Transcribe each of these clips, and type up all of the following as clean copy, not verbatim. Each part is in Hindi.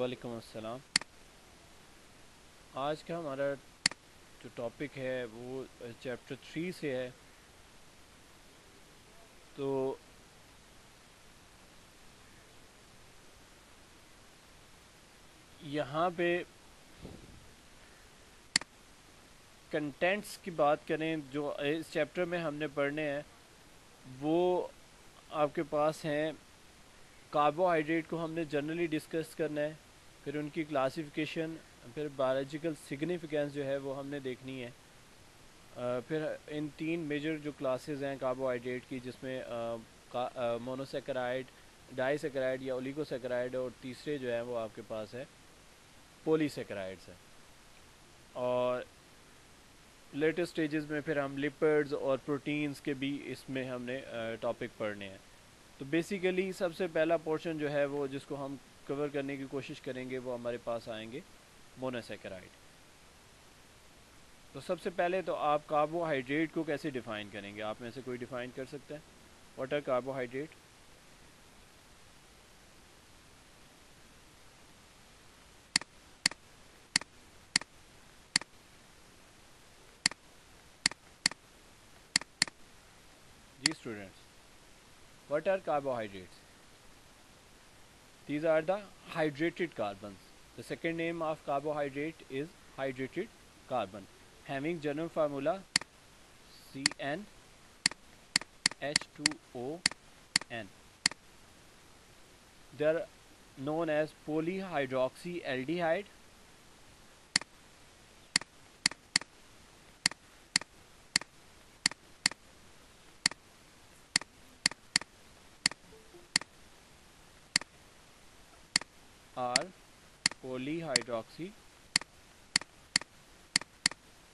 वालेकुम अस्सलाम। आज का हमारा जो टॉपिक है वो चैप्टर 3 से है। तो यहाँ पे कंटेंट्स की बात करें जो इस चैप्टर में हमने पढ़ने हैं, वो आपके पास हैं। कार्बोहाइड्रेट को हमने जनरली डिस्कस करना है, फिर उनकी क्लासिफिकेशन, फिर बायोलॉजिकल सिग्निफिकेंस जो है वो हमने देखनी है। फिर इन तीन मेजर जो क्लासेस हैं कार्बोहाइड्रेट की, जिसमें मोनोसेकेराइड, डाइसेकेराइड या ओलिगोसेकेराइड, और तीसरे जो है वो आपके पास है पॉलीसेकेराइड्स है। और लेटेस्ट स्टेजेस में फिर हम लिपिड्स और प्रोटीन्स के भी इसमें हमने टॉपिक पढ़ने हैं। तो बेसिकली सबसे पहला पोर्शन जो है वो जिसको हम कवर करने की कोशिश करेंगे वो हमारे पास आएंगे मोनोसेकेराइड। तो सबसे पहले तो आप कार्बोहाइड्रेट को कैसे डिफ़ाइन करेंगे? आप में से कोई डिफ़ाइन कर सकता है? What are carbohydrate? जी students, what are carbohydrates? These are the hydrated carbons. The second name of carbohydrate is hydrated carbon, having general formula CnH2ON. They are known as polyhydroxyaldehyde, or polyhydroxy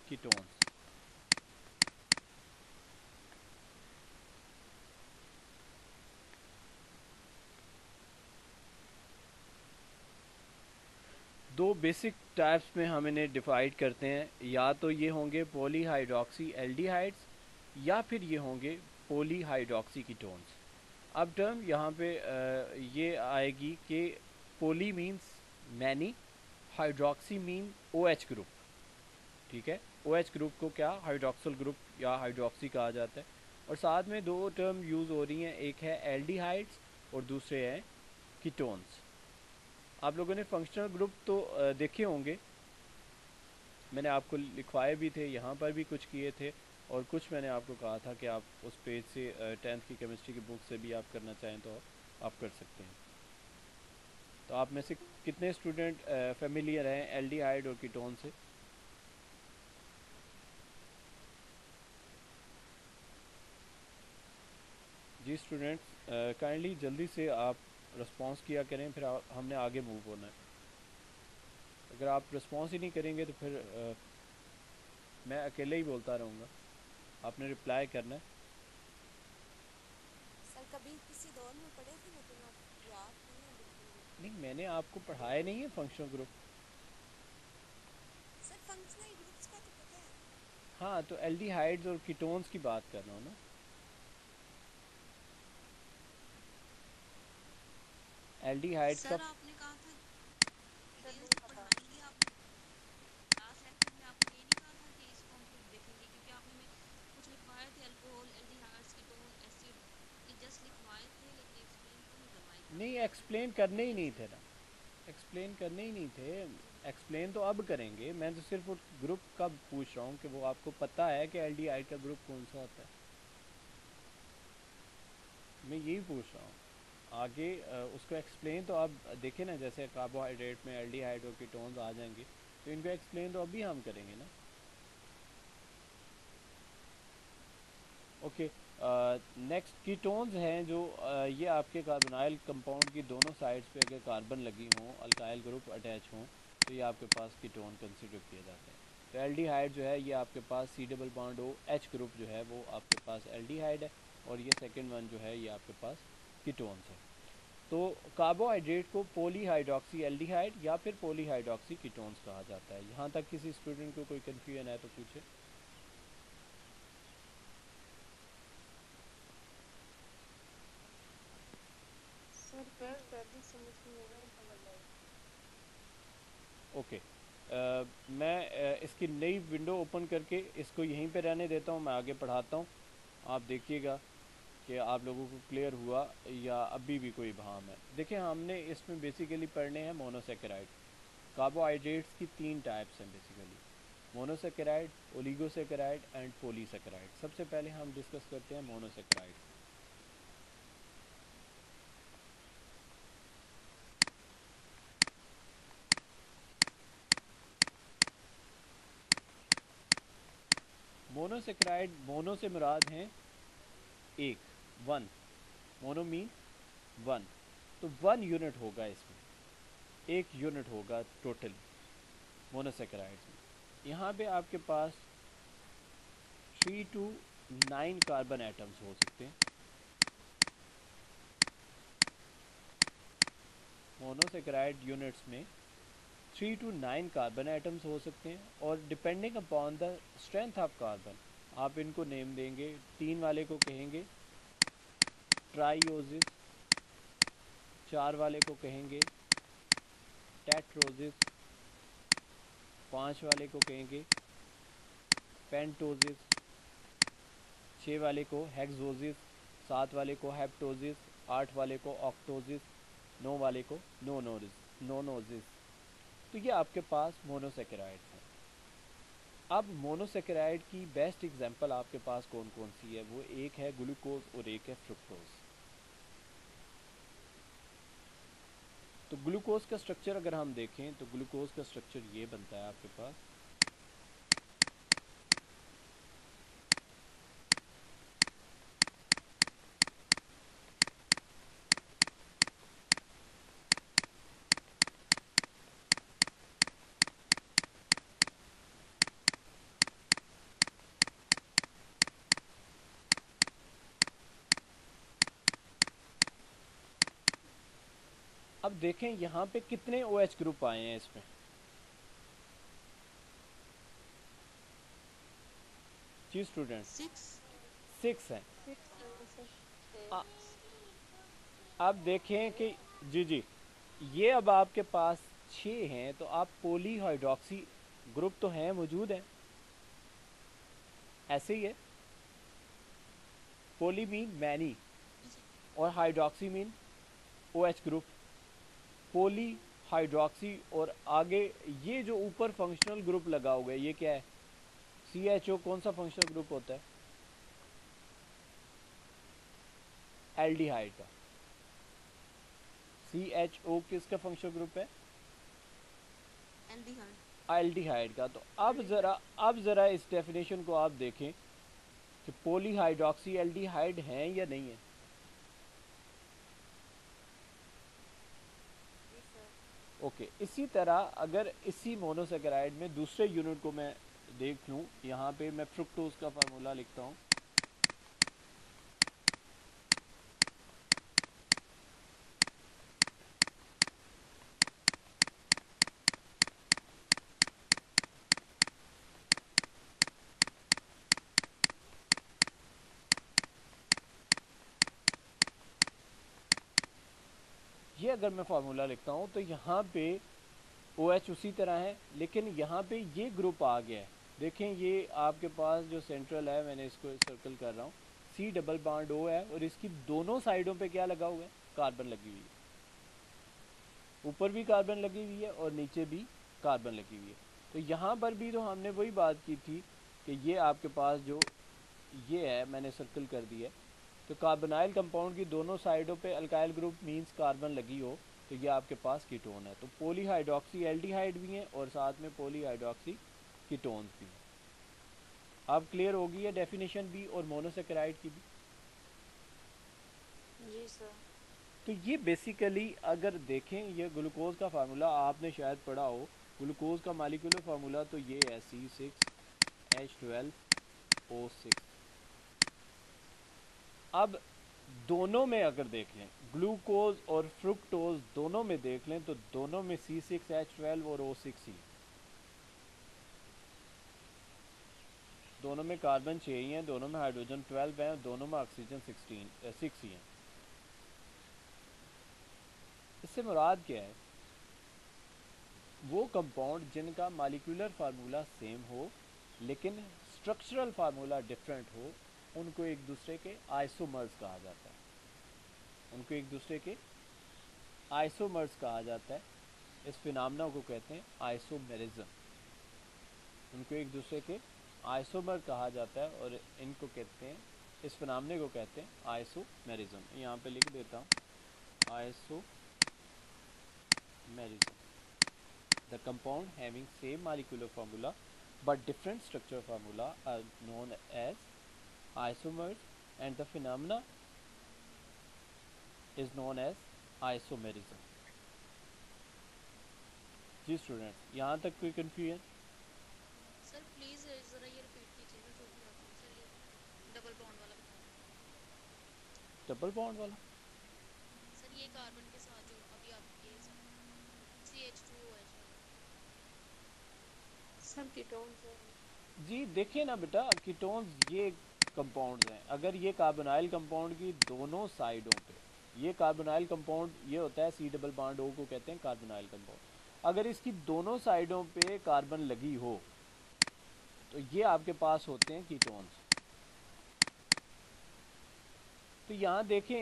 ketones. दो बेसिक टाइप्स में हम इन्हें डिवाइड करते हैं, या तो ये होंगे पॉलीहाइड्रोक्सी एल्डिहाइड्स या फिर ये होंगे पॉलीहाइड्रोक्सी कीटोन्स। अब टर्म यहाँ पे ये आएगी कि poly means many, hydroxy mean O H group. ठीक है, ओ एच ग्रुप को क्या हाइड्रोक्सल ग्रुप या हाइड्रोक्सी कहा जाता है। और साथ में दो टर्म यूज़ हो रही हैं, एक है एल्डिहाइड्स और दूसरे हैं कीटोन्स। आप लोगों ने फंक्शनल ग्रुप तो देखे होंगे, मैंने आपको लिखवाए भी थे, यहाँ पर भी कुछ किए थे, और कुछ मैंने आपको कहा था कि आप उस पेज से 10th की केमिस्ट्री की बुक से भी आप करना चाहें तो आप कर सकते हैं। तो आप में से कितने स्टूडेंट फेमिलियर हैं एल्डिहाइड और कीटोन से? जी स्टूडेंट्स, काइंडली जल्दी से आप रिस्पॉन्स किया करें, फिर हमने आगे मूव होना है। अगर आप रिस्पॉन्स ही नहीं करेंगे तो फिर मैं अकेले ही बोलता रहूँगा। आपने रिप्लाई करना है। सर कभी किसी दौर में पढ़े थे लेकिन अब याद नहीं है बिल्कुल भी। नहीं, मैंने आपको पढ़ाया नहीं है functional group. Sir functional groups का तो पता है। हाँ, तो एल्डिहाइड्स और कीटोन्स की बात कर रहा हूँ ना। एल्डिहाइड्स का सर आपने कहा था सर डिटेल नहीं से पता। पढ़ाएंगे आप। लास्ट लेक्चर में आपने ये नहीं कहा था कि इसको हम फिर देखेंगे, क्योंकि आपने में कुछ लिखवाए थे अल्कोहल एल्डिहाइड्स कीटोन एसिड, ये जस्ट लिखवाए थे लेकिन एक्सप्लेन तो नहीं करवाए थे नहीं, आपने लास्ट एक्सप्लेन लेक्चर में करने ही डिटेल नहीं से। थे ना। एक्सप्लेन करने ही नहीं थे। एक्सप्लेन तो अब करेंगे। मैं तो सिर्फ उस ग्रुप का पूछ रहा हूँ कि वो आपको पता है कि एल्डिहाइड का ग्रुप कौन सा होता है। मैं यही पूछ रहा हूँ। आगे उसको एक्सप्लेन तो आप देखें ना, जैसे कार्बोहाइड्रेट में एल्डिहाइड और कीटोन्स आ जाएंगे, तो इनको एक्सप्लेन तो अभी हम करेंगे ना। ओके, नेक्स्ट कीटोन्स हैं जो ये आपके कार्बोनाइल कंपाउंड की दोनों साइड्स पे अगर कार्बन लगी हों, अल्काइल ग्रुप अटैच हों, तो ये आपके पास कीटोन कंसिडर किए जाते हैं। तो एल्डिहाइड जो है ये आपके पास C double bond O H group जो है वो आपके पास एल्डिहाइड है, और ये सेकंड वन जो है ये आपके पास कीटोन्स है। तो कार्बोहाइड्रेट को पॉलीहाइड्रोक्सी एल्डिहाइड या फिर पॉलीहाइड्रोक्सी कीटोन्स कहा जाता है। यहाँ तक किसी स्टूडेंट को कोई कन्फ्यूजन है तो पूछे। सर फिर पहले समझ में नहीं आया। ओके, मैं इसकी नई विंडो ओपन करके इसको यहीं पे रहने देता हूँ, मैं आगे पढ़ाता हूँ। आप देखिएगा कि आप लोगों को क्लियर हुआ या अभी भी कोई भाम है। देखिए, हमने इसमें बेसिकली पढ़ने हैं मोनोसेकेराइड। कार्बोहाइड्रेट्स की तीन टाइप्स हैं basically, monosaccharide, oligosaccharide and polysaccharide. सबसे पहले हम डिस्कस करते हैं मोनोसेकेराइड। मोनोसेकेराइड, मोनो से मुराद हैं एक, वन। मोनो मीन वन, तो वन यूनिट होगा इसमें, एक यूनिट होगा टोटल मोनोसेकेराइड्स में। यहाँ पे आपके पास 3 to 9 कार्बन एटम्स हो सकते हैं। मोनोसेकेराइड यूनिट्स में 3 to 9 कार्बन एटम्स हो सकते हैं, और depending upon the strength of carbon आप इनको नेम देंगे। 3 वाले को कहेंगे ट्राइओजिस, 4 वाले को कहेंगे टेट्रोजिस, 5 वाले को कहेंगे पेंटोजिस, 6 वाले को हेक्सोजिस, 7 वाले को हेप्टोजिस, 8 वाले को ऑक्टोजिस, 9 वाले को नोनोजिस। तो ये आपके पास मोनोसेकेराइड हैं। अब मोनोसेकेराइड की बेस्ट एग्जांपल आपके पास कौन कौन सी है? वो एक है ग्लूकोज और एक है फ्रुक्टोज। तो ग्लूकोज का स्ट्रक्चर अगर हम देखें तो ग्लूकोज का स्ट्रक्चर ये बनता है आपके पास। अब देखें यहाँ पे कितने OH ग्रुप आए हैं इसमें। जी स्टूडेंट, 6 6 हैं। 6 अब देखें कि जी जी, ये अब आपके पास 6 हैं, तो आप पॉलीहाइड्रोक्सी ग्रुप तो हैं, मौजूद हैं, ऐसे ही है। पोली मीन मैनी और हाइड्रोक्सी मीन OH ग्रुप। पोली हाइड्रोक्सी और आगे ये जो ऊपर फंक्शनल ग्रुप लगा हुआ है ये क्या है? CHO कौन सा फंक्शनल ग्रुप होता है? एल्डिहाइड का। CHO किसका फंक्शनल ग्रुप है? एल्डिहाइड। एल्डिहाइड का। तो अब ज़रा इस डेफिनेशन को आप देखें कि पॉलीहाइड्रोक्सी एल्डिहाइड हैं या नहीं है। ओके, इसी तरह अगर इसी मोनोसेकेराइड में दूसरे यूनिट को मैं देख लूँ, यहाँ पे मैं फ्रुक्टोज का फार्मूला लिखता हूँ। ये अगर मैं फार्मूला लिखता हूँ तो यहाँ पे OH उसी तरह है, लेकिन यहाँ पे ये ग्रुप आ गया है। देखें, ये आपके पास जो सेंट्रल है, मैंने इसको सर्कल कर रहा हूँ, C डबल बॉन्ड O है, और इसकी दोनों साइडों पे क्या लगा हुआ है? कार्बन लगी हुई है। ऊपर भी कार्बन लगी हुई है और नीचे भी कार्बन लगी हुई है। तो यहाँ पर भी तो हमने वही बात की थी कि ये आपके पास जो ये है, मैंने सर्कल कर दिया है, तो कार्बोनाइल कंपाउंड की दोनों साइडों पे अल्काइल ग्रुप मींस कार्बन लगी हो, तो ये आपके पास कीटोन है। तो पॉलीहाइड्रोक्सी एल्डिहाइड भी हैं और साथ में पॉलीहाइड्रोक्सी कीटोन्स भी हैं। अब क्लियर होगी है डेफिनेशन भी और मोनोसेकेराइड की भी। जी सर। तो ये बेसिकली अगर देखें, ये ग्लूकोज का फार्मूला आपने शायद पढ़ा हो। ग्लूकोज का मालिकुलर फार्मूला तो ये है C6H12O6। अब दोनों में अगर देख लें, ग्लूकोज और फ्रुक्टोज दोनों में देख लें, तो दोनों में C6H12 और O6 ही, दोनों में कार्बन 6 ही हैं, दोनों में हाइड्रोजन 12 हैं, दोनों में ऑक्सीजन 6 ही हैं। इससे मुराद क्या है? वो कंपाउंड जिनका मॉलिक्यूलर फार्मूला सेम हो लेकिन स्ट्रक्चरल फार्मूला डिफरेंट हो, उनको एक दूसरे के आइसोमर्स कहा जाता है। उनको एक दूसरे के आइसोमर्स कहा जाता है। इस फिनोमेना को कहते हैं आइसोमेरिज्म। उनको एक दूसरे के आइसोमर कहा जाता है और इनको कहते हैं, इस फिनोमेना को कहते हैं आइसोमेरिज्म। यहाँ पे लिख देता हूँ isomerism, the compound having same molecular formula but different structure formula are known as isomers and the phenomena is known as isomerism। जी स्टूडेंट्स, यहाँ तक कोई कंफ्यूजन? सर प्लीज जरा ये रिपीट कीजिएगा जो भी आपने सर ये डबल बॉन्ड वाला बताया। डबल बॉन्ड वाला? सर ये कार्बन के साथ जो अभी आप ये CH2OH सब कीटोन्स हैं। जी देखिए ना बेटा, कीटोन्स ये कंपाउंड्स हैं। अगर ये कार्बोनाइल कंपाउंड की दोनों साइडों पे, ये कार्बोनाइल कंपाउंड ये होता है C डबल बॉन्ड O को कहते हैं कार्बोनाइल कंपाउंड। अगर इसकी दोनों साइडों पे कार्बन लगी हो तो ये आपके पास होते हैं कीटोन्स। तो यहाँ देखें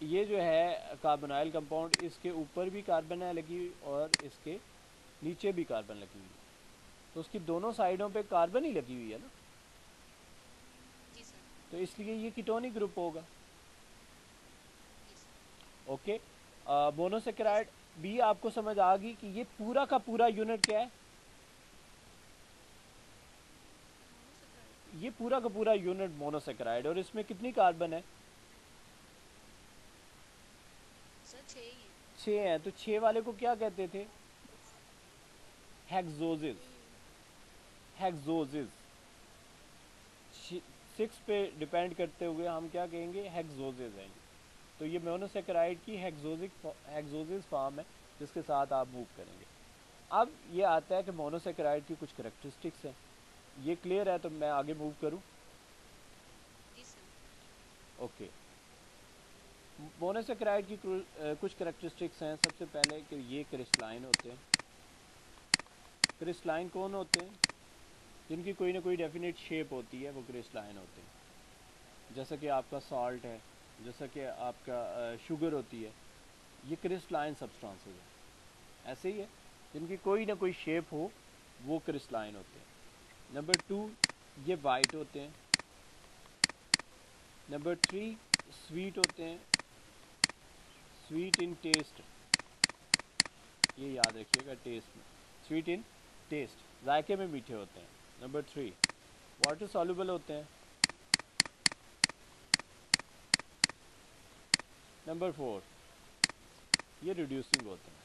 ये जो है कार्बोनाइल कंपाउंड, इसके ऊपर भी कार्बन है लगी हुई और इसके नीचे भी कार्बन लगी हुई है, तो उसकी दोनों साइडों पे कार्बन ही लगी हुई है ना, जी सर। तो इसलिए ये कीटोनिक ग्रुप होगा। जी सर। ओके, मोनोसेकेराइड भी आपको समझ आ गई कि ये पूरा का पूरा यूनिट क्या है? मोनोसेकेराइड ये पूरा का पूरा यूनिट मोनोसेकेराइड, और इसमें कितनी कार्बन है? सर 6 ही है। 6 है। तो 6 वाले को क्या कहते थे? हेक्सोसिस। हेक्सोसिस 6 पे डिपेंड करते हुए हम क्या कहेंगे? हेक्सोसिस है। तो ये मोनोसेकेराइड की हेक्सोसिस फॉर्म है जिसके साथ आप मूव करेंगे। अब ये आता है कि मोनोसेकेराइड की कुछ करेक्टरिस्टिक्स हैं। ये क्लियर है तो मैं आगे मूव करूं? जी सर। ओके, मोनोसेकेराइड की कुछ करेक्टरिस्टिक्स हैं। सबसे पहले कि ये क्रिस्टलाइन होते हैं। क्रिस्टलाइन कौन होते हैं? जिनकी कोई ना कोई डेफिनेट शेप होती है, वो क्रिस्टलाइन होते हैं। जैसा कि आपका सॉल्ट है, जैसा कि आपका शुगर होती है, ये क्रिस्टलाइन सब्सटेंसेस है। ऐसे ही है, जिनकी कोई ना कोई शेप हो वो क्रिस्टलाइन होते हैं। नंबर 2, ये वाइट होते हैं। नंबर 3, स्वीट होते हैं। स्वीट इन टेस्ट, ये याद रखिएगा, टेस्ट में स्वीट इन टेस्ट, जायके में मीठे होते हैं। नंबर 3, वाटर सॉल्युबल होते हैं। नंबर 4, ये रिड्यूसिंग होते हैं।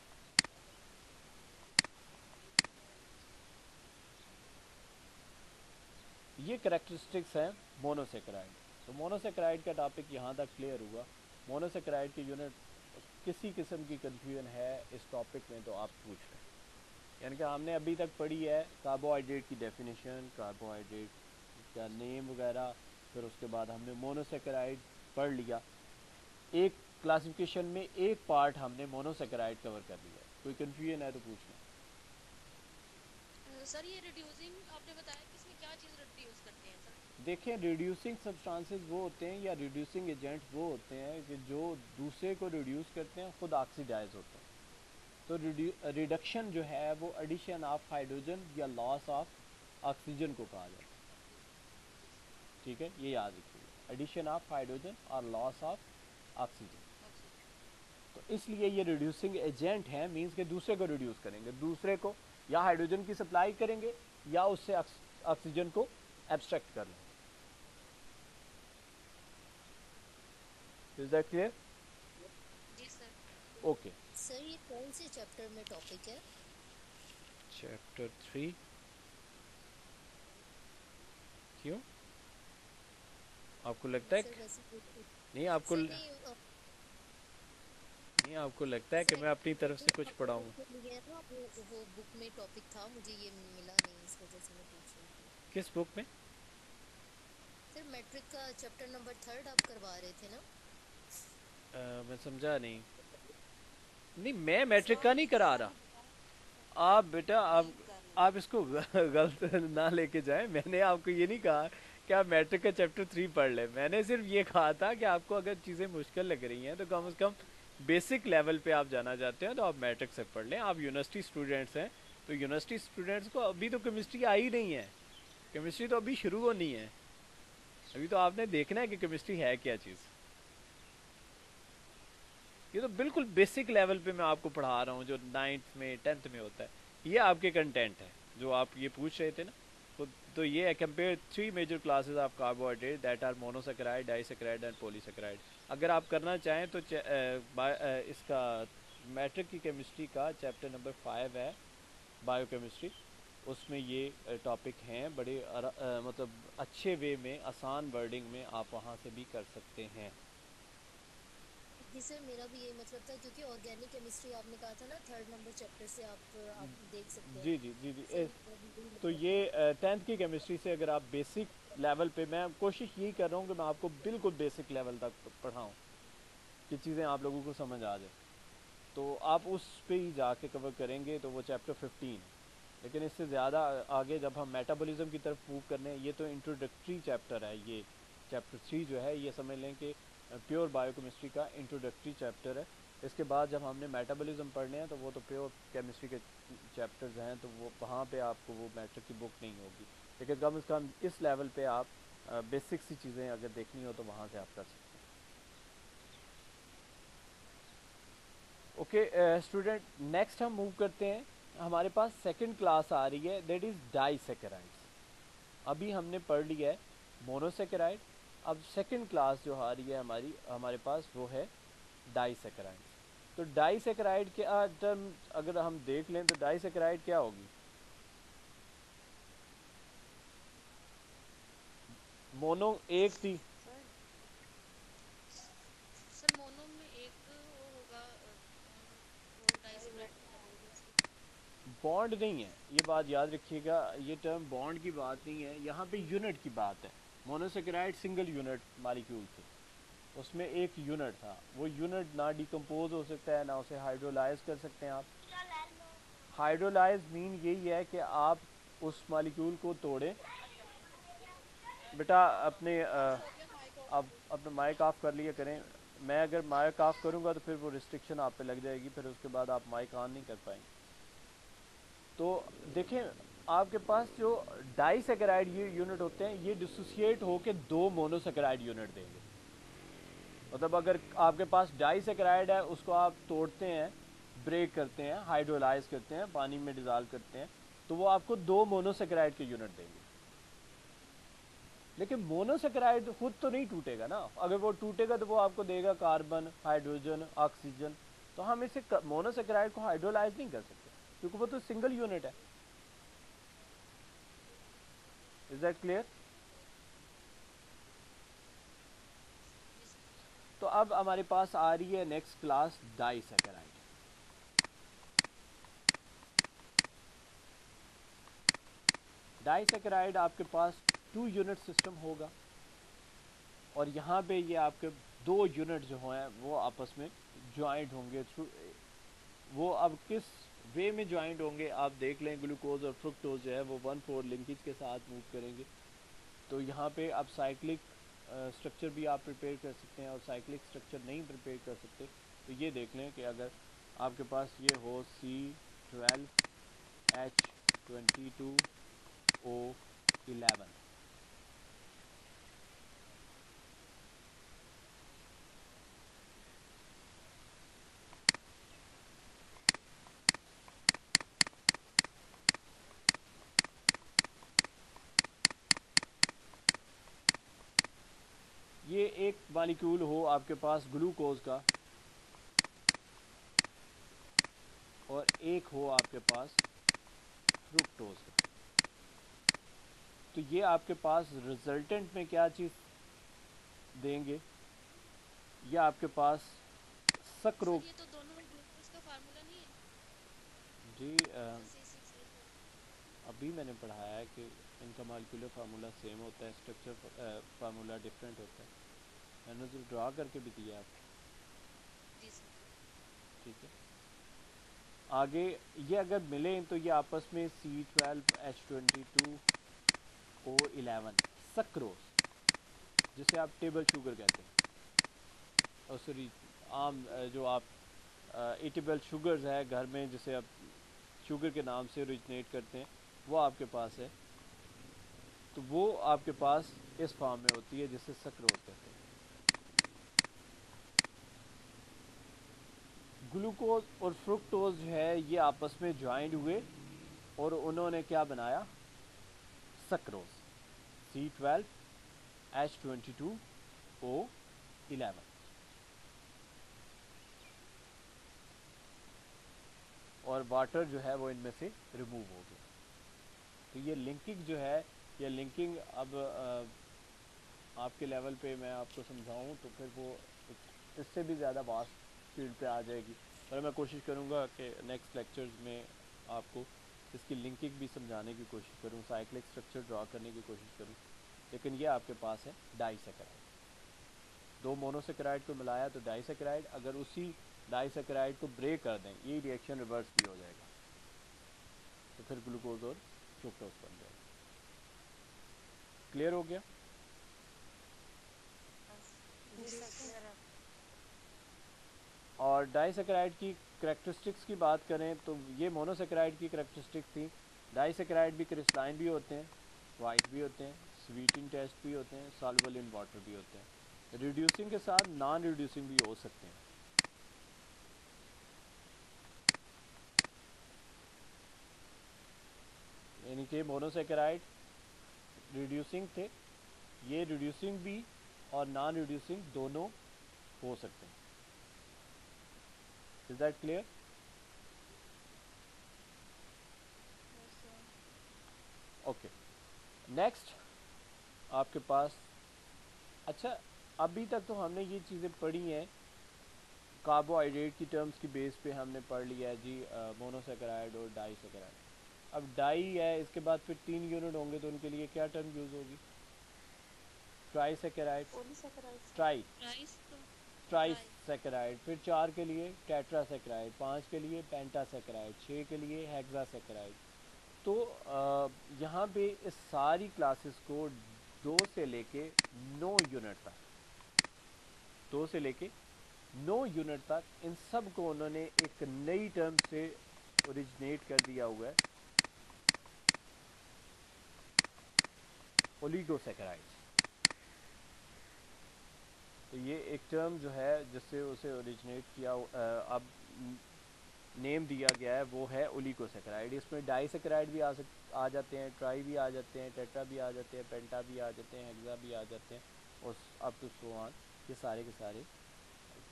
ये करेक्टरिस्टिक्स हैं मोनोसेकेराइड। तो मोनोसेकेराइड का टॉपिक यहाँ तक क्लियर हुआ। मोनोसेकेराइड की यूनिट, किसी किस्म की कन्फ्यूजन है इस टॉपिक में तो आप पूछ लें। यानी कि हमने अभी तक पढ़ी है कार्बोहाइड्रेट की डेफिनेशन, कार्बोहाइड्रेट का नेम वगैरह, फिर उसके बाद हमने मोनोसेकेराइड पढ़ लिया। एक क्लासिफिकेशन में एक पार्ट हमने मोनोसेकेराइड कवर कर लिया। कोई कन्फ्यूजन है तो पूछ लें। सर ये रिड्यूसिंग आपने बताया कि इसमें क्या चीज़ रिड्यूस करते हैं सर? देखें, रिड्यूसिंग सब्सटेंसेस वो होते हैं या रिड्यूसिंग एजेंट वो होते हैं कि जो दूसरे को रिड्यूस करते हैं, खुद ऑक्सीडाइज होते हैं। तो रिडक्शन जो है वो एडिशन ऑफ हाइड्रोजन या लॉस ऑफ ऑक्सीजन को कहा जाता है। ठीक है, ये याद रखिए, एडिशन ऑफ हाइड्रोजन और लॉस ऑफ ऑक्सीजन। तो इसलिए ये रिड्यूसिंग एजेंट है, मींस के दूसरे को रिड्यूस करेंगे, दूसरे को या हाइड्रोजन की सप्लाई करेंगे या उससे ऑक्सीजन को एब्स्ट्रैक्ट कर लेंगे। Is that clear? जी सर। ओके। सर ये कौन से चैप्टर में टॉपिक है? चैप्टर 3। क्यों, आपको लगता है सर वैसे नहीं? आपको सर नहीं, आपको लगता है कि मैं अपनी तरफ से कुछ पढ़ाऊँ? वो बुक में टॉपिक था, मुझे ये मिला नहीं, इस वजह से मैं पूछ रही थी। किस बुक में? सर मैट्रिक का चैप्टर नंबर 3 आप करवा रहे थे ना? मैं समझा नहीं। नहीं, मैं मैट्रिक का नहीं करा रहा। आप बेटा रीड कर लें। आप इसको गलत ना लेके जाएं। मैंने आपको ये नहीं कहा कि आप मैट्रिक का चैप्टर 3 पढ़ लें। मैंने सिर्फ ये कहा था कि आपको अगर चीज़ें मुश्किल लग रही हैं तो कम से कम बेसिक लेवल पे आप जाना चाहते हैं तो आप मैट्रिक से पढ़ लें। आप यूनिवर्सिटी स्टूडेंट्स हैं तो यूनिवर्सिटी स्टूडेंट्स को अभी तो केमिस्ट्री आई नहीं है। केमिस्ट्री तो अभी शुरू होनी है। अभी तो आपने देखना है कि केमिस्ट्री है क्या चीज़। ये तो बिल्कुल बेसिक लेवल पे मैं आपको पढ़ा रहा हूँ जो 9th में 10th में होता है। ये आपके कंटेंट है जो आप ये पूछ रहे थे ना। तो ये है compare 3 major classes of carbohydrate that are monosaccharide, disaccharide and polysaccharide. अगर आप करना चाहें तो इसका मैट्रिक की केमिस्ट्री का चैप्टर नंबर 5 है बायोकेमिस्ट्री। उसमें ये टॉपिक हैं बड़े मतलब अच्छे वे में आसान वर्डिंग में आप वहाँ से भी कर सकते हैं। जी सर, मेरा भी यही मतलब था, क्योंकि ऑर्गेनिक केमिस्ट्री आपने कहा था ना, 3rd नंबर चैप्टर से आप देख सकते हैं। जी जी जी जी सर मेरा भी यही तो मतलब था। ये 10th की केमिस्ट्री से अगर आप बेसिक लेवल पे, मैं कोशिश यही कर रहा हूँ कि मैं आपको बिल्कुल बेसिक लेवल तक पढ़ाऊँ कि चीज़ें आप लोगों को समझ आ जाए। तो आप उस पे ही जाके कवर करेंगे तो वो चैप्टर 15 है। लेकिन इससे ज़्यादा आगे जब हम मेटाबॉलिज्म की तरफ मूव करने हैं, ये तो इंट्रोडक्टरी चैप्टर है। ये चैप्टर 3 जो है ये समझ लें कि प्योर बायोकेमिस्ट्री का इंट्रोडक्टरी चैप्टर है। इसके बाद जब हमने मेटाबॉलिज्म पढ़ने हैं तो वो तो प्योर केमिस्ट्री के चैप्टर्स हैं, तो वो वहाँ पे आपको वो मैट्रिक की बुक नहीं होगी। लेकिन कम से कम इस लेवल पे आप बेसिक सी चीज़ें अगर देखनी हो तो वहाँ से आप कर सकते हैं। ओके स्टूडेंट, नेक्स्ट हम मूव करते हैं। हमारे पास सेकंड क्लास आ रही है, दैट इज़ डाइसेकेराइड्स। अभी हमने पढ़ लिया है मोनोसेकेराइड। अब सेकंड क्लास जो आ रही है हमारे पास वो है डाइसेकेराइड। तो डाइसेकेराइड के टर्म अगर हम देख लें तो डाइसेकेराइड क्या होगी? मोनो एक थी, सर सर मोनो में एक वो होगा वो डाइसेक्राइड बॉन्ड नहीं है। ये बात याद रखिएगा, ये टर्म बॉन्ड की बात नहीं है, यहाँ पे यूनिट की बात है। मोनोसेकेराइड सिंगल यूनिट मॉलिक्यूल थे, उसमें एक यूनिट था। वो यूनिट ना डिकम्पोज हो सकता है ना उसे हाइड्रोलाइज कर सकते हैं आप। हाइड्रोलाइज मीन यही है कि आप उस मॉलिक्यूल को तोड़ें। बेटा अब अपना माइक ऑफ कर लिया करें। मैं अगर माइक ऑफ करूंगा तो फिर वो रिस्ट्रिक्शन आप पे लग जाएगी, फिर उसके बाद आप माइक ऑन नहीं कर पाएंगे। तो देखें, आपके पास जो डाइसेकेराइड ये यूनिट होते हैं ये डिसोसिएट होकर 2 मोनोसेकेराइड यूनिट देंगे। मतलब अगर आपके पास डाइसेकेराइड है उसको आप तोड़ते हैं, ब्रेक करते हैं, हाइड्रोलाइज करते हैं, पानी में डिजॉल्व करते हैं, तो वो आपको 2 मोनोसेकेराइड के यूनिट देंगे। लेकिन मोनोसेकेराइड खुद तो नहीं टूटेगा ना। अगर वो टूटेगा तो वो आपको देगा कार्बन, हाइड्रोजन, ऑक्सीजन। तो हम इसे मोनोसेकेराइड को हाइड्रोलाइज नहीं कर सकते क्योंकि वो तो सिंगल यूनिट है। Is that clear? तो अब हमारे पास आ रही है नेक्स्ट क्लास डाइसेकेराइड। डाइसेकेराइड आपके पास 2 यूनिट सिस्टम होगा और यहाँ पे ये आपके 2 यूनिट जो हैं वो आपस में ज्वाइंट होंगे थ्रू। वो अब किस वे में ज्वाइंट होंगे आप देख लें। ग्लूकोज और फ्रुक्टोज जो है वो 1,4 लिंकेज के साथ मूव करेंगे। तो यहाँ पे आप साइक्लिक स्ट्रक्चर भी आप प्रिपेयर कर सकते हैं और साइक्लिक स्ट्रक्चर नहीं प्रिपेयर कर सकते तो ये देख लें कि अगर आपके पास ये हो C12H22O11, ये एक मॉलिक्यूल हो आपके पास ग्लूकोज का और एक हो आपके पास फ्रुक्टोज का। तो ये आपके पास रिजल्टेंट में क्या चीज़ देंगे? ये आपके पास सक्रो सर ये तो दोनों ग्लूकोज का फार्मूला नहीं है जी C6H12। अभी मैंने पढ़ाया है कि इनका मॉलिक्यूलर फार्मूला सेम होता है, स्ट्रक्चर फार्मूला डिफरेंट होता है। मैंने तो ड्रा करके भी दिया आपको, जी सर। ठीक है। आगे ये अगर मिले तो ये आपस में C12H22O11 सक्रोज, जिसे आप टेबल शुगर कहते हैं, और सॉरी आम जो आप ईटेबल शुगर्स है घर में जिसे आप शुगर के नाम से ओरिजिनेट करते हैं, वो आपके पास है। तो वो आपके पास इस फॉर्म में होती है जिसे सक्रोज कहते हैं। ग्लूकोज और फ्रुक्टोज जो है ये आपस में ज्वाइंट हुए और उन्होंने क्या बनाया, सक्रोज, C12H22O11। और वाटर जो है वो इनमें से रिमूव हो गया। तो ये लिंकिंग जो है, ये लिंकिंग अब आपके लेवल पे मैं आपको समझाऊं तो फिर वो इससे भी ज़्यादा वास्ट फील्ड पे आ जाएगी, पर मैं कोशिश करूंगा कि नेक्स्ट लेक्चर्स में आपको इसकी लिंकिंग भी समझाने की कोशिश करूं, साइक्लिक स्ट्रक्चर ड्रा करने की कोशिश करूं। लेकिन ये आपके पास है डाइसैकेराइड, दो मोनोसेकेराइड को मिलाया तो डाइसैकेराइड, अगर उसी डाइसैकेराइड को ब्रेक कर दें ये रिएक्शन रिवर्स भी हो जाएगा, तो फिर ग्लूकोज और फ्रुक्टोज बन जाएगा। क्लियर हो गया? जी सर क्लियर है। और डाइसैकेराइड की करैक्टरिस्टिक्स की बात करें तो ये मोनोसेकेराइड की करैक्टरिस्टिक थी। डाइसैकेराइड भी क्रिस्टलाइन भी होते हैं, वाइट भी होते हैं, स्वीट इन टेस्ट भी होते हैं, सॉल्युबल इन वाटर भी होते हैं, रिड्यूसिंग के साथ नॉन रिड्यूसिंग भी हो सकते हैं। यानी कि मोनोसेकेराइड रिड्यूसिंग थे, ये रिड्यूसिंग भी और नॉन रिड्यूसिंग दोनों हो सकते हैं। Is that clear? Okay, next आपके पास, अच्छा अभी तक तो हमने ये चीज़ें पढ़ी हैं, कार्बोहाइड्रेट की टर्म्स की बेस पे हमने पढ़ लिया है जी, मोनोसेकेराइड और डाइसेकेराइड। अब डाई है, इसके बाद फिर 3 यूनिट होंगे तो उनके लिए क्या टर्म यूज़ होगी? ट्राइसेकेराइड, पॉलीसैकेराइड सर। ट्राई राइस तो ट्राई ट्राइसेकेराइड, फिर 4 के लिए टेट्रासेकेराइड, 5 के लिए पेंटासेकेराइड, 6 के लिए हेक्सासेकेराइड। तो यहाँ पे इस सारी क्लासेस को 2 से लेके 9 यूनिट तक, 2 से लेके 9 यूनिट तक इन सब को उन्होंने एक नई टर्म से ओरिजिनेट कर दिया हुआ है, ओलिगोसेकेराइड्स। तो ये एक टर्म जो है जिससे उसे ओरिजिनेट किया, अब नेम दिया गया है वो है ओलिगोसेकेराइड। इसमें डाइसेकेराइड भी आ जाते हैं, ट्राई भी आ जाते हैं, टेट्रा भी आ जाते हैं, पेंटा भी आ जाते हैं, हेक्सा भी आ जाते हैं, और अप टू सो ऑन, ये सारे के सारे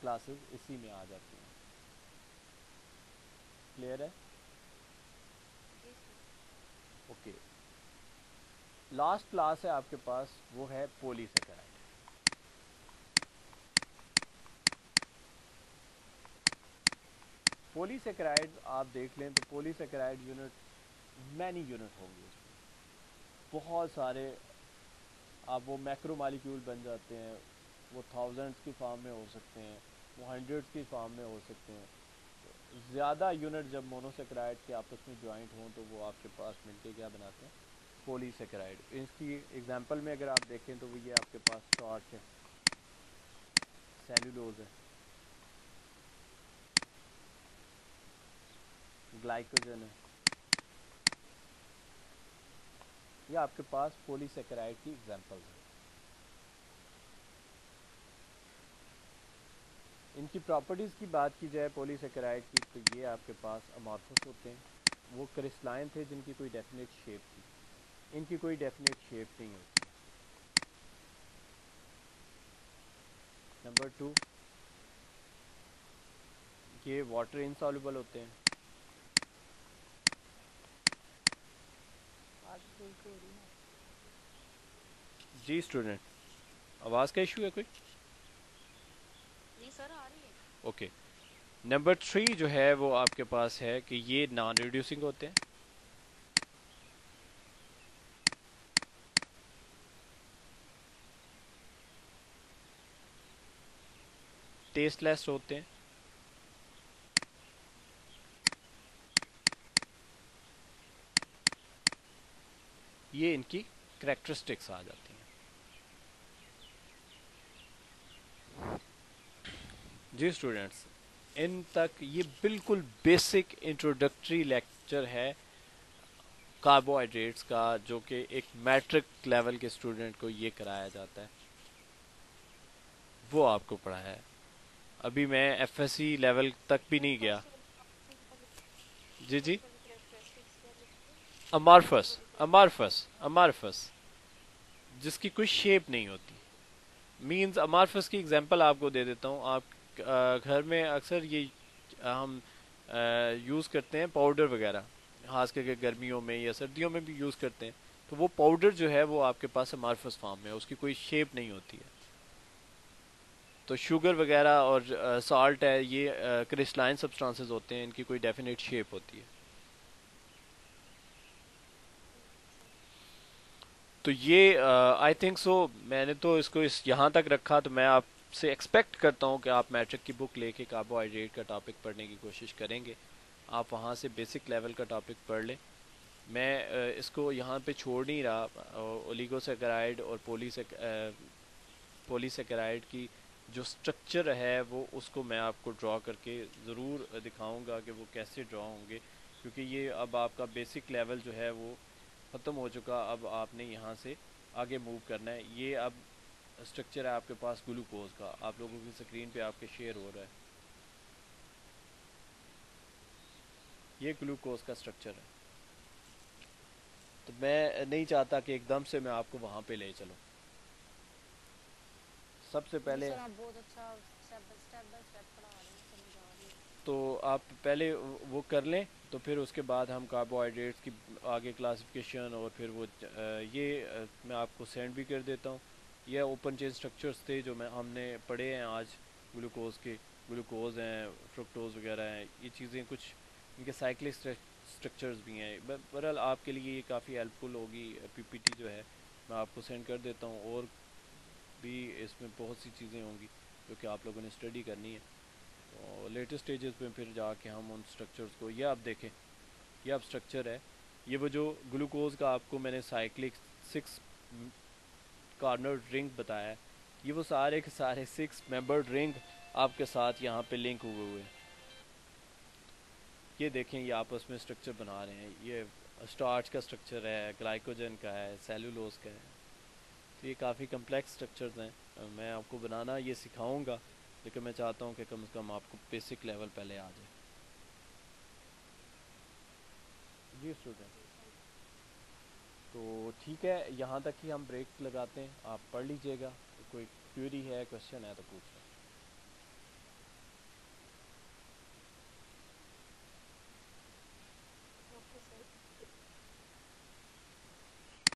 क्लासेस इसी में आ जाती हैं। क्लियर है? जी सर। ओके, लास्ट क्लास है आपके पास, वो है पॉलीसेकेराइड। पॉलीसेकेराइड आप देख लें तो पॉलीसेकेराइड यूनिट, मैनी यूनिट होंगे इसमें, बहुत सारे। आप वो मैक्रो मालिक्यूल बन जाते हैं, वो थाउजेंड्स की फॉर्म में हो सकते हैं, वो हंड्रेड्स की फॉर्म में हो सकते हैं। ज़्यादा यूनिट जब मोनोसेकेराइड के आपस में ज्वाइंट हों तो वो आपके पास मिलके क्या बनाते हैं, पॉलीसेकेराइड। इसकी एग्जांपल में अगर आप देखें तो वो ये आपके पास स्टार्च है, सेलुलोज है, ग्लाइकोजन है, ये आपके पास पॉलीसेकेराइड की एग्जांपल है। इनकी प्रॉपर्टीज़ की बात की जाए पॉलीसेकेराइड की, तो ये आपके पास अमॉर्फस होते हैं, वो क्रिस्टलाइन थे जिनकी कोई डेफिनेट शेप थी, इनकी कोई डेफिनेट शेप नहीं होती। नंबर 2, ये वाटर इनसॉल्युबल होते हैं। आज ब्रेक हो रही है। जी स्टूडेंट, आवाज़ का इशू है कोई? नहीं सर आ रही है। ओके, नंबर 3 जो है वो आपके पास है कि ये नॉन रिड्यूसिंग होते हैं। टेस्टलेस होते हैं। ये इनकी करेक्टरिस्टिक्स आ जाती हैं। जी स्टूडेंट्स, इन तक ये बिल्कुल बेसिक इंट्रोडक्टरी लेक्चर है कार्बोहाइड्रेट्स का, जो कि एक मैट्रिक लेवल के स्टूडेंट को ये कराया जाता है, वो आपको पढ़ाया है। अभी मैं एफएससी लेवल तक भी नहीं गया। जी जी, अमार्फस, अमार्फस, अमार्फस जिसकी कोई शेप नहीं होती। मींस अमार्फस की एग्जांपल आपको दे देता हूँ। आप घर में अक्सर ये हम यूज़ करते हैं पाउडर वगैरह, खास करके गर्मियों में या सर्दियों में भी यूज़ करते हैं। तो वो पाउडर जो है वो आपके पास अमार्फस फॉर्म में है, उसकी कोई शेप नहीं होती है। तो शुगर वगैरह और साल्ट है, ये क्रिस्टलाइन सब्सटेंसेस होते हैं, इनकी कोई डेफिनेट शेप होती है। तो ये आई थिंक सो मैंने तो इसको इस यहाँ तक रखा। तो मैं आपसे एक्सपेक्ट करता हूँ कि आप मैट्रिक की बुक लेके कार्बोहाइड्रेट का टॉपिक पढ़ने की कोशिश करेंगे। आप वहाँ से बेसिक लेवल का टॉपिक पढ़ लें। मैं इसको यहाँ पे छोड़ नहीं रहा। ओलिगोसैकेराइड और पॉलीसैकेराइड की जो स्ट्रक्चर है वो उसको मैं आपको ड्रॉ करके ज़रूर दिखाऊंगा कि वो कैसे ड्रॉ होंगे, क्योंकि ये अब आपका बेसिक लेवल जो है वो ख़त्म हो चुका। अब आपने यहाँ से आगे मूव करना है। ये अब स्ट्रक्चर है आपके पास ग्लूकोज का, आप लोगों की स्क्रीन पे आपके शेयर हो रहा है। ये ग्लूकोज का स्ट्रक्चर है। तो मैं नहीं चाहता कि एकदम से मैं आपको वहाँ पे ले चलूँ। सबसे जी पहले सर, आप बहुत अच्छा स्टेप बाय स्टेप पढ़ा रहे हैं, समझ आ रही है। तो आप पहले वो कर लें, तो फिर उसके बाद हम कार्बोहाइड्रेट्स की आगे क्लासिफिकेशन और फिर वो मैं आपको सेंड भी कर देता हूँ। ये ओपन चेन स्ट्रक्चर्स थे जो हमने पढ़े हैं आज। ग्लूकोज के ग्लूकोज हैं, फ्रुक्टोज वगैरह हैं, ये चीज़ें कुछ इनके साइक्लिक स्ट्रक्चर्स भी हैं। बहरहाल आपके लिए ये काफ़ी हेल्पफुल होगी। पीपीटी जो है मैं आपको सेंड कर देता हूँ, और भी इसमें बहुत सी चीज़ें होंगी जो कि आप लोगों ने स्टडी करनी है। और लेटेस्ट स्टेजेस पे फिर जाके हम उन स्ट्रक्चर्स को, ये आप देखें, ये आप स्ट्रक्चर है। ये वो जो ग्लूकोज का आपको मैंने साइक्लिक 6 कार्नर रिंग बताया है, ये वो सारे के सारे 6 मेंबर्ड रिंग आपके साथ यहाँ पे लिंक हुए हुए हैं। ये देखें, ये आपस में स्ट्रक्चर बना रहे हैं। ये स्टार्च का स्ट्रक्चर है, ग्लाइकोजन का है, सेलुलोज का है। तो ये काफ़ी कम्प्लेक्स स्ट्रक्चर्स हैं। मैं आपको बनाना ये सिखाऊंगा, लेकिन मैं चाहता हूँ कि कम से कम आपको बेसिक लेवल पहले आ जाए। जी स्टूडेंट, तो ठीक है, यहाँ तक ही हम ब्रेक लगाते हैं। आप पढ़ लीजिएगा, कोई क्वेरी है, क्वेश्चन है तो पूछ लें।